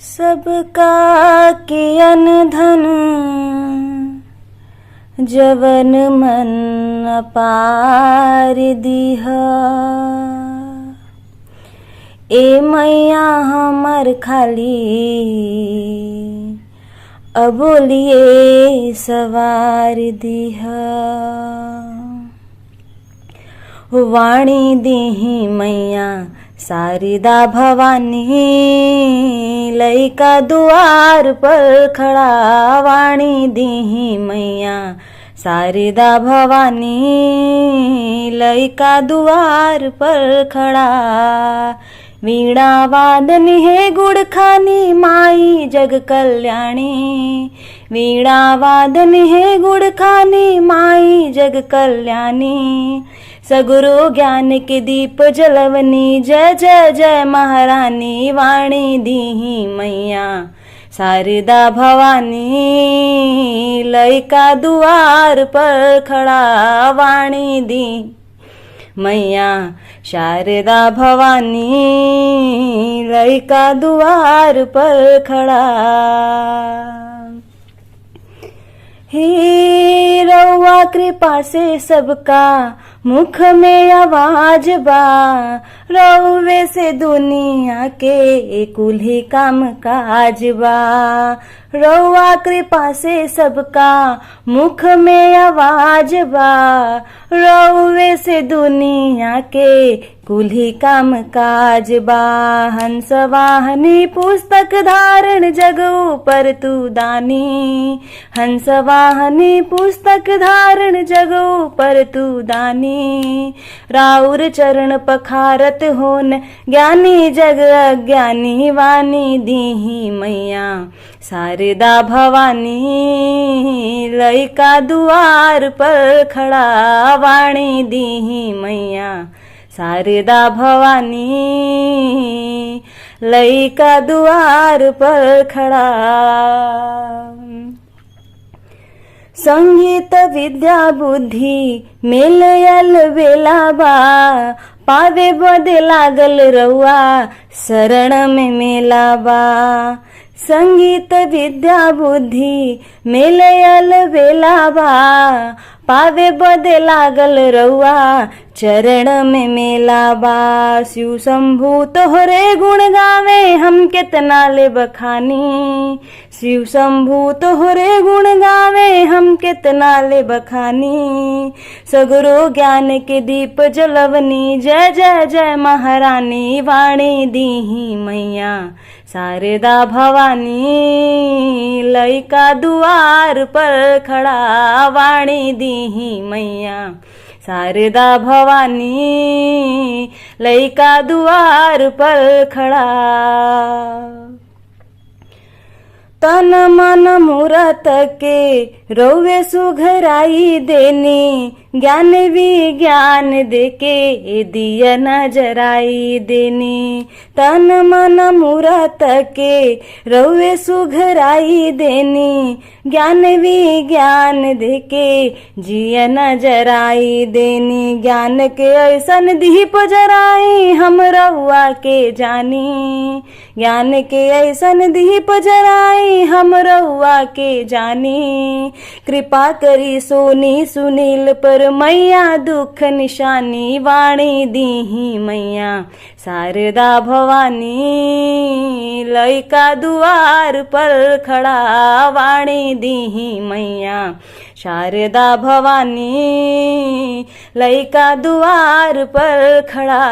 सबका कियन धन जवन मन अपार दीहा। ए मैया हमर खाली अबोलिए सवार दीहा। वाणी दीही मैया शारदा भवानी, लइका दुआर पर खड़ा। वाणी दीही मैया शारदा भवानी, लइका दुआर पर खड़ा। वीणा वादन है गुड़ खानी माई जग कल्याणी। वीणा वादन है गुड़ खानी माई जग कल्याणी। सगुरु ज्ञान के दीप जलवनी, जय जय जय महारानी। वाणी दीही मैया शारदा भवानी, लइका दुआर पर खड़ा। वाणी दी मैया शारदा भवानी, लइका दुआर पर खड़ा। हे रउआ कृपा से सबका मुख में आवाज बा। रउवे से दुनिया के कुल्ही काम काज बा। रउआ कृपा से सबका मुख में आवाज बा। रउवे से दुनिया के कुल्ही काम काज बा। हंस वाहनी पुस्तक धारण जग ऊपर तू दानी। हंस वाहनी पुस्तक धारण जग ऊपर तू दानी। राउर चरण पखारत होन ज्ञानी जग अज्ञानी। वाणी दीही मैया शारदा भवानी, लइका दुआर पर खड़ा। वाणी दीही मैया शारदा भवानी, लइका दुआर पर खड़ा। संगीत विद्या बुद्धि मेलयल बेला बा। पावे बदे लागल रउआ शरण में मेला बा। संगीत विद्या बुद्धि मेलयल बेला बा। पावे बदे लागल रउआ चरण में मेला बा। शिव शंभु तोहरे गुण गावे हम केतना ले बखानी। शिव शंभु तोहरे गुण गावे हम केतना ले बखानी। सगुरु ज्ञान के दीप जलवनी, जय जय जय महारानी। वाणी दीही मैया शारदा भवानी, लइका दुआर पर खड़ा। वाणी दीही मैया शारदा भवानी, लइका दुआर पर खड़ा। तन मन मूरत के रउवे सुघराई देनी। ज्ञान विज्ञान देके दिया नजराई देनी। तन मन मूरत के रउवे सुघराई देनी। ज्ञान विज्ञान देके जिया नजराई देनी। ज्ञान के ऐसन दीप जराई हम रउआ के जानी। ज्ञान के ऐसन दीप जराई हम रउआ के जानी। कृपा करी सोनी सुनील पर मैया दुख निशानी। वाणी दीही मैया शारदा भवानी, लइका दुआर पर खड़ा। वाणी दीही मैया शारदा भवानी, लइका दुआर पर खड़ा।